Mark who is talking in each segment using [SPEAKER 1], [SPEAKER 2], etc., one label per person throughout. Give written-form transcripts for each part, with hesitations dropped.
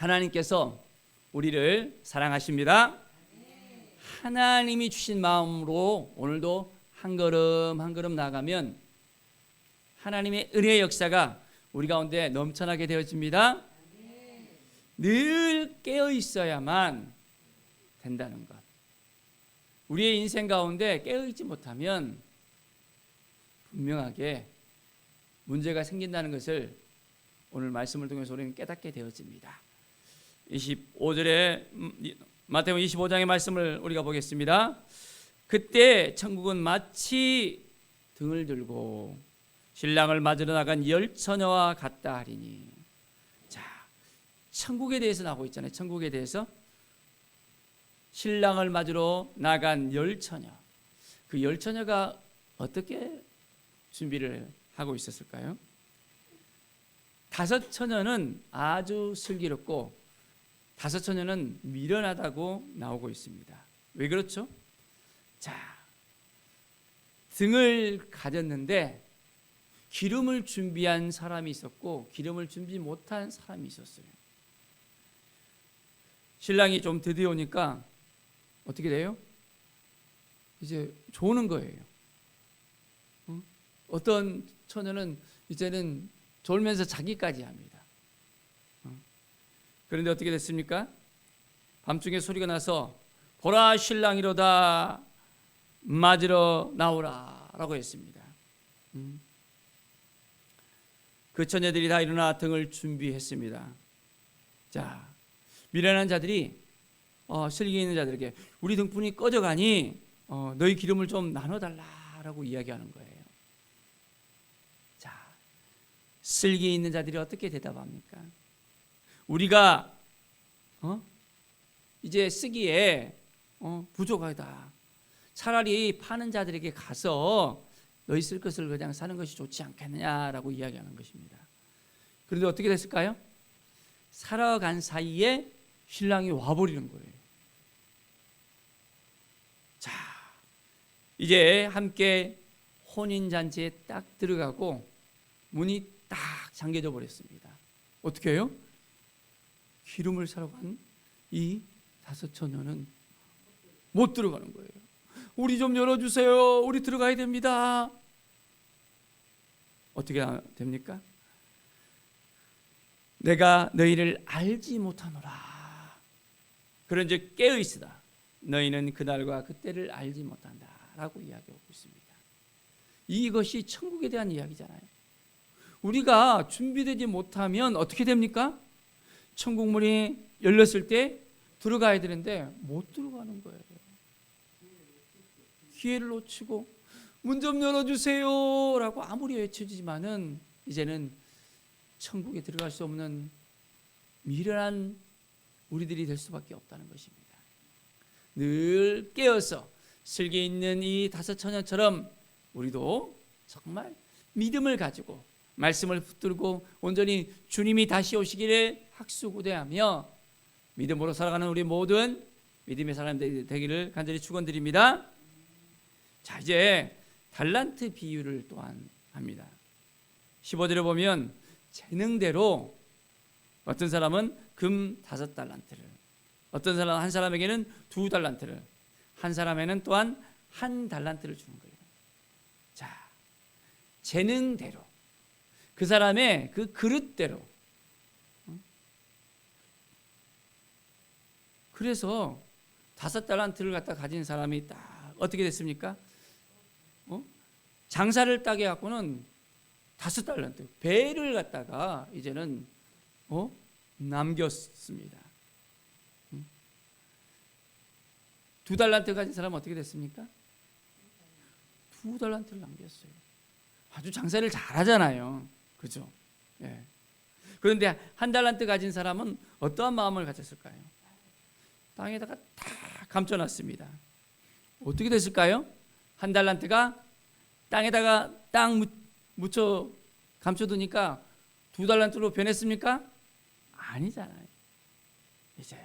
[SPEAKER 1] 하나님께서 우리를 사랑하십니다. 하나님이 주신 마음으로 오늘도 한 걸음 한 걸음 나가면 하나님의 은혜의 역사가 우리 가운데 넘쳐나게 되어집니다. 늘 깨어 있어야만 된다는 것. 우리의 인생 가운데 깨어 있지 못하면 분명하게 문제가 생긴다는 것을 오늘 말씀을 통해서 우리는 깨닫게 되어집니다. 25절에 마태복음 25장의 말씀을 우리가 보겠습니다. 그때 천국은 마치 등을 들고 신랑을 맞으러 나간 열 처녀와 같다 하리니. 자, 천국에 대해서 나오고 있잖아요. 천국에 대해서 신랑을 맞으러 나간 열 처녀. 그 열 처녀가 어떻게 준비를 하고 있었을까요? 다섯 처녀는 아주 슬기롭고 다섯 처녀는 미련하다고 나오고 있습니다. 왜 그렇죠? 자, 등을 가졌는데 기름을 준비한 사람이 있었고 기름을 준비 못한 사람이 있었어요. 신랑이 좀 드디어 오니까 어떻게 돼요? 이제 조는 거예요. 어떤 처녀는 이제는 졸면서 자기까지 합니다. 그런데 어떻게 됐습니까? 밤중에 소리가 나서 보라 신랑이로다 맞으러 나오라 라고 했습니다. 그 처녀들이 다 일어나 등을 준비했습니다. 자, 미련한 자들이 슬기 있는 자들에게 우리 등불이 꺼져가니 너희 기름을 좀 나눠달라라고 이야기하는 거예요. 자, 슬기 있는 자들이 어떻게 대답합니까? 우리가 이제 쓰기에 부족하다. 차라리 파는 자들에게 가서 너희 쓸 것을 그냥 사는 것이 좋지 않겠느냐라고 이야기하는 것입니다. 그런데 어떻게 됐을까요? 살아간 사이에 신랑이 와버리는 거예요. 자, 이제 함께 혼인잔치에 딱 들어가고 문이 딱 잠겨져 버렸습니다. 어떻게 해요? 기름을 사러 간 이 다섯 처녀는 못 들어가는 거예요. 우리 좀 열어주세요. 우리 들어가야 됩니다. 어떻게 됩니까? 내가 너희를 알지 못하노라. 그런즉 깨어 있으라. 너희는 그날과 그때를 알지 못한다 라고 이야기하고 있습니다. 이것이 천국에 대한 이야기잖아요. 우리가 준비되지 못하면 어떻게 됩니까? 천국문이 열렸을 때 들어가야 되는데 못 들어가는 거예요. 기회를 놓치고 문 좀 열어주세요 라고 아무리 외쳐지지만은 이제는 천국에 들어갈 수 없는 미련한 우리들이 될 수밖에 없다는 것입니다. 늘 깨어서 슬기 있는 이 다섯 처녀처럼 우리도 정말 믿음을 가지고 말씀을 붙들고 온전히 주님이 다시 오시기를 학수고대하며 믿음으로 살아가는 우리 모든 믿음의 사람들이 되기를 간절히 축원드립니다. 자, 이제 달란트 비유를 또한 합니다. 15절에 보면 재능대로 어떤 사람은 금 5달란트를, 어떤 사람 한 사람에게는 2달란트를, 한 사람에는 또한 1달란트를 주는 거예요. 자, 재능대로 그 사람의 그 그릇대로. 그래서 5달란트를 갖다 가진 사람이 딱 어떻게 됐습니까? 장사를 따게 갖고는 5달란트 배를 갖다가 이제는 남겼습니다. 2달란트 가진 사람은 어떻게 됐습니까? 2달란트를 남겼어요. 아주 장사를 잘하잖아요. 그죠? 예. 그런데 1달란트 가진 사람은 어떠한 마음을 가졌을까요? 땅에다가 다 감춰놨습니다. 어떻게 됐을까요? 1달란트가 땅에다가 딱 묻혀 감춰두니까 2달란트로 변했습니까? 아니잖아요. 이제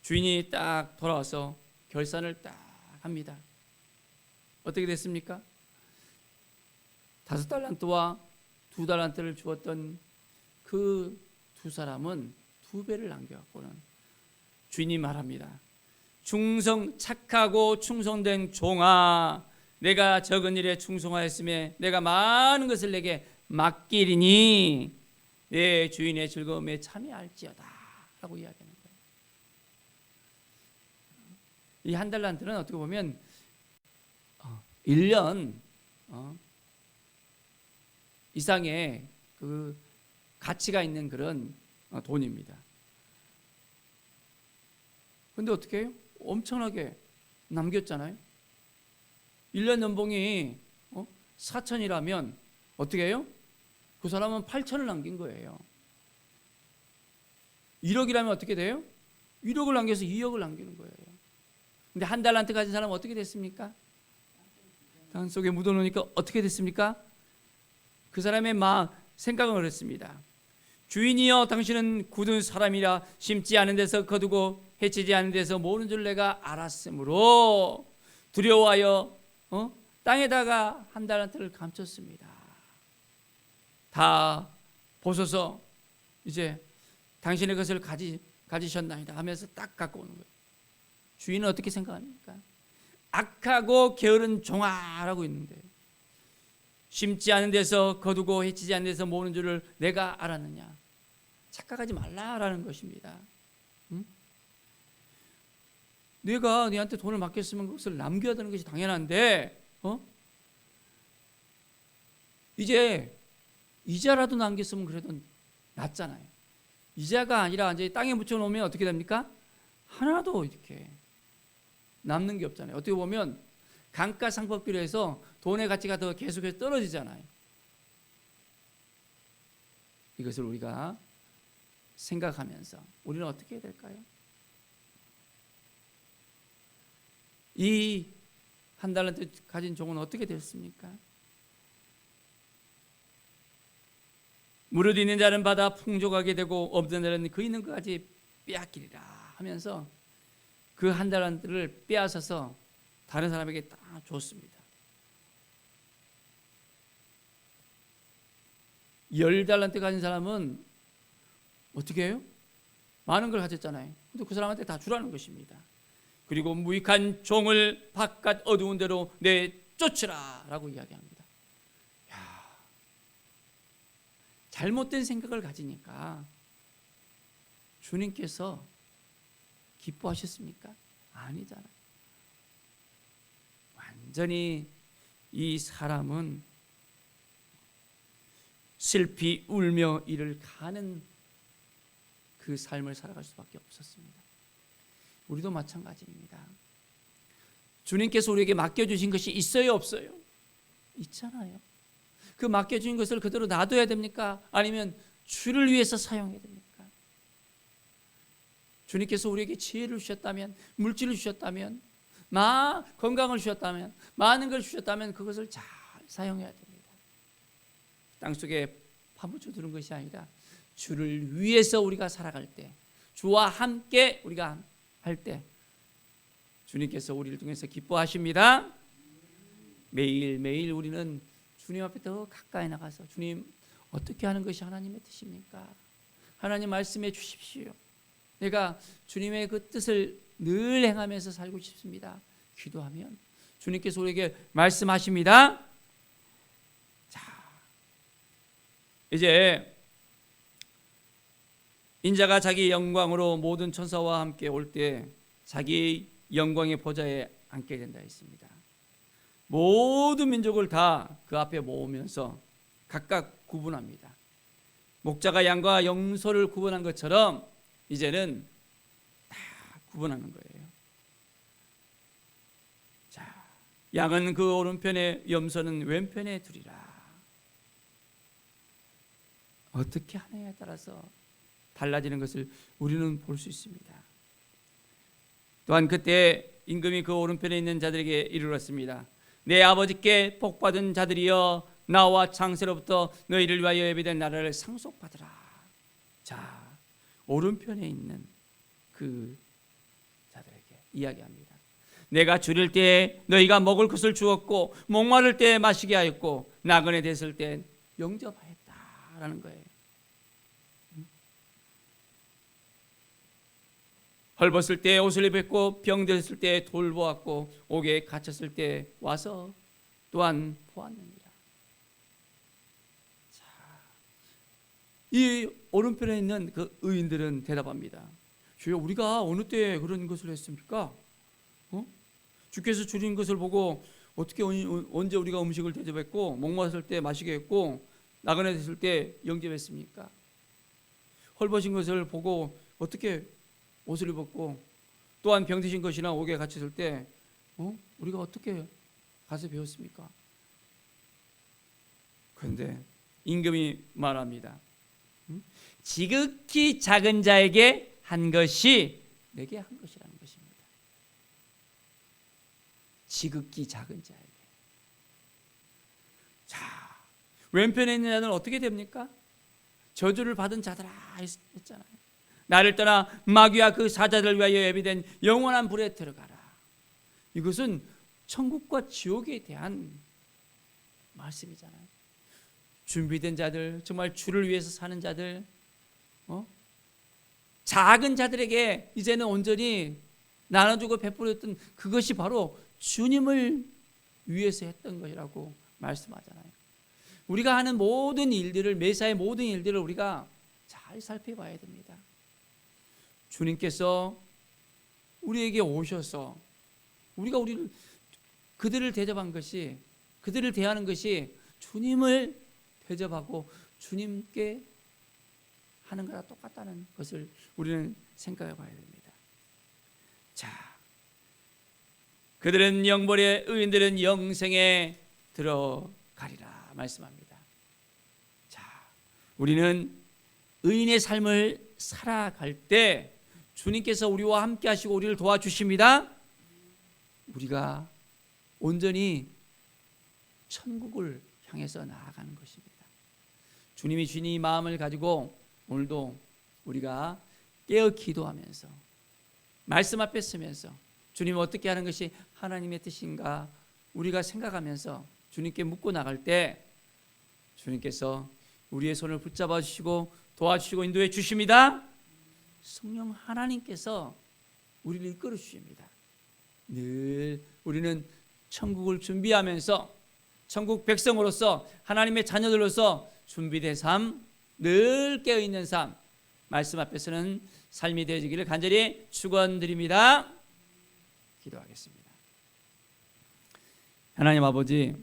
[SPEAKER 1] 주인이 딱 돌아와서 결산을 딱 합니다. 어떻게 됐습니까? 5달란트와 2달란트를 주었던 그 두 사람은 2배를 남겨갖고는 주인이 말합니다. 착하고 충성된 종아, 내가 적은 일에 충성하였으며 내가 많은 것을 내게 맡기리니 내 주인의 즐거움에 참여할지어다 라고 이야기하는 거예요. 이 한 달란트는 어떻게 보면 1년 이상의 그 가치가 있는 그런 돈입니다. 근데 어떻게 해요? 엄청나게 남겼잖아요. 1년 연봉이 4천이라면 어떻게 해요? 그 사람은 8천을 남긴 거예요. 1억이라면 어떻게 돼요? 1억을 남겨서 2억을 남기는 거예요. 근데 한 달란트 가진 사람은 어떻게 됐습니까? 땅 속에 묻어놓으니까 어떻게 됐습니까? 그 사람의 생각은 그렇습니다. 주인이여, 당신은 굳은 사람이라 심지 않은 데서 거두고 해치지 않은 데서 모으는 줄 내가 알았으므로 두려워하여 땅에다가 한 달란트를 감췄습니다. 다 보소서, 이제 당신의 것을 가지셨나이다 하면서 딱 갖고 오는 거예요. 주인은 어떻게 생각합니까? 악하고 게으른 종아라고 있는데, 심지 않은 데서 거두고 해치지 않은 데서 모으는 줄을 내가 알았느냐. 착각하지 말라라는 것입니다. 응? 내가 너한테 돈을 맡겼으면 그것을 남겨야 되는 것이 당연한데 이제 이자라도 남겼으면 그래도 낫잖아요. 이자가 아니라 이제 땅에 묻혀놓으면 어떻게 됩니까? 하나도 이렇게 남는 게 없잖아요. 어떻게 보면 감가상각비로 해서 돈의 가치가 더 계속해서 떨어지잖아요. 이것을 우리가 생각하면서 우리는 어떻게 해야 될까요? 이 한 달란트 가진 종은 어떻게 됐습니까? 무릇 있는 자는 받아 풍족하게 되고 없는 자는 그 있는 것까지 빼앗기리라 하면서 그 한 달란트를 빼앗아서 다른 사람에게 딱 줬습니다. 10달란트 가진 사람은 어떻게 해요? 많은 걸 가졌잖아요. 근데 그 사람한테 다 주라는 것입니다. 그리고 무익한 종을 바깥 어두운 데로 내쫓으라 라고 이야기합니다. 잘못된 생각을 가지니까 주님께서 기뻐하셨습니까? 아니잖아요. 완전히 이 사람은 슬피 울며 이를 가는 그 삶을 살아갈 수밖에 없었습니다. 우리도 마찬가지입니다. 주님께서 우리에게 맡겨주신 것이 있어요, 없어요? 있잖아요. 그 맡겨주신 것을 그대로 놔둬야 됩니까? 아니면 주를 위해서 사용해야 됩니까? 주님께서 우리에게 지혜를 주셨다면, 물질을 주셨다면, 건강을 주셨다면, 많은 걸 주셨다면 그것을 잘 사용해야 됩니다. 땅속에 파묻혀 두는 것이 아니라 주를 위해서 우리가 살아갈 때, 주와 함께 우리가 할 때 주님께서 우리를 통해서 기뻐하십니다. 매일매일 우리는 주님 앞에 더 가까이 나가서 주님, 어떻게 하는 것이 하나님의 뜻입니까? 하나님 말씀해 주십시오. 내가 주님의 그 뜻을 늘 행하면서 살고 싶습니다. 기도하면 주님께서 우리에게 말씀하십니다. 자, 이제 인자가 자기 영광으로 모든 천사와 함께 올 때 자기 영광의 보좌에 앉게 된다 했습니다. 모든 민족을 다 그 앞에 모으면서 각각 구분합니다. 목자가 양과 염소를 구분한 것처럼 이제는 다 구분하는 거예요. 자, 양은 그 오른편에, 염소는 왼편에 두리라. 어떻게 하느냐에 따라서 달라지는 것을 우리는 볼 수 있습니다. 또한 그때 임금이 그 오른편에 있는 자들에게 이르렀습니다. 내 아버지께 복받은 자들이여, 나와 창세로부터 너희를 위하여 예비된 나라를 상속받으라. 자, 오른편에 있는 그 자들에게 이야기합니다. 내가 줄일 때 너희가 먹을 것을 주었고, 목마를 때 마시게 하였고, 나그네 됐을 때 영접하였다라는 거예요. 헐벗을 때 옷을 입었고 병들었을 때 돌보았고 옥에 갇혔을 때 와서 또한 보았느니라. 자, 이 오른편에 있는 그 의인들은 대답합니다. 주여, 우리가 어느 때 그런 것을 했습니까? 주께서 주신 것을 보고 어떻게 언제 우리가 음식을 대접했고 목마를 때 마시게 했고 나그네 됐을 때 영접했습니까? 헐벗은 것을 보고 어떻게 옷을 입었고 또한 병드신 것이나 옥에 갇혔을 때 우리가 어떻게 가서 배웠습니까? 그런데 임금이 말합니다. 지극히 작은 자에게 한 것이 내게 한 것이라는 것입니다. 지극히 작은 자에게. 자, 왼편에 있는 자는 어떻게 됩니까? 저주를 받은 자들아 했잖아요. 나를 떠나 마귀와 그 사자들 위하여 예비된 영원한 불에 들어가라. 이것은 천국과 지옥에 대한 말씀이잖아요. 준비된 자들, 정말 주를 위해서 사는 자들, 작은 자들에게 이제는 온전히 나눠주고 베풀었던 그것이 바로 주님을 위해서 했던 것이라고 말씀하잖아요. 우리가 하는 모든 일들을, 매사의 모든 일들을 우리가 잘 살펴봐야 됩니다. 주님께서 우리에게 오셔서 우리가 그들을 대접한 것이, 그들을 대하는 것이 주님을 대접하고 주님께 하는 거랑 똑같다는 것을 우리는 생각해 봐야 됩니다. 자, 그들은 영벌에, 의인들은 영생에 들어가리라 말씀합니다. 자, 우리는 의인의 삶을 살아갈 때 주님께서 우리와 함께 하시고 우리를 도와주십니다. 우리가 온전히 천국을 향해서 나아가는 것입니다. 주님이 주신 이 마음을 가지고 오늘도 우리가 깨어 기도하면서 말씀 앞에 서면서 주님 어떻게 하는 것이 하나님의 뜻인가 우리가 생각하면서 주님께 묻고 나갈 때 주님께서 우리의 손을 붙잡아 주시고 도와주시고 인도해 주십니다. 성령 하나님께서 우리를 이끌어 주십니다. 늘 우리는 천국을 준비하면서 천국 백성으로서 하나님의 자녀들로서 준비된 삶, 늘 깨어있는 삶, 말씀 앞에서는 삶이 되어지기를 간절히 축원드립니다. 기도하겠습니다. 하나님 아버지,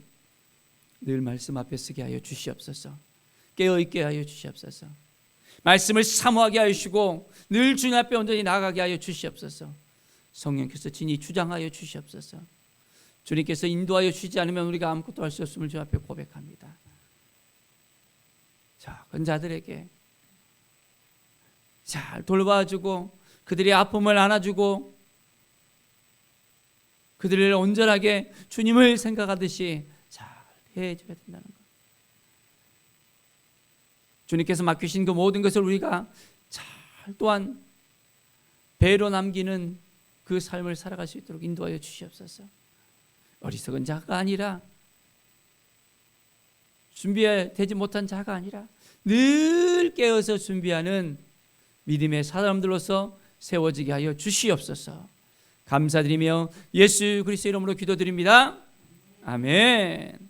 [SPEAKER 1] 늘 말씀 앞에 서게 하여 주시옵소서. 깨어있게 하여 주시옵소서. 말씀을 사모하게 하여 주시고 늘 주님 앞에 온전히 나아가게 하여 주시옵소서. 성령께서 진히 주장하여 주시옵소서. 주님께서 인도하여 주시지 않으면 우리가 아무것도 할 수 없음을 주 앞에 고백합니다. 자, 그런 자들에게 잘 돌봐주고 그들의 아픔을 안아주고 그들을 온전하게 주님을 생각하듯이 잘 해줘야 된다는 것. 주님께서 맡기신 그 모든 것을 우리가 잘 또한 배로 남기는 그 삶을 살아갈 수 있도록 인도하여 주시옵소서. 어리석은 자가 아니라 준비되지 못한 자가 아니라 늘 깨어서 준비하는 믿음의 사람들로서 세워지게 하여 주시옵소서. 감사드리며 예수 그리스도의 이름으로 기도드립니다. 아멘.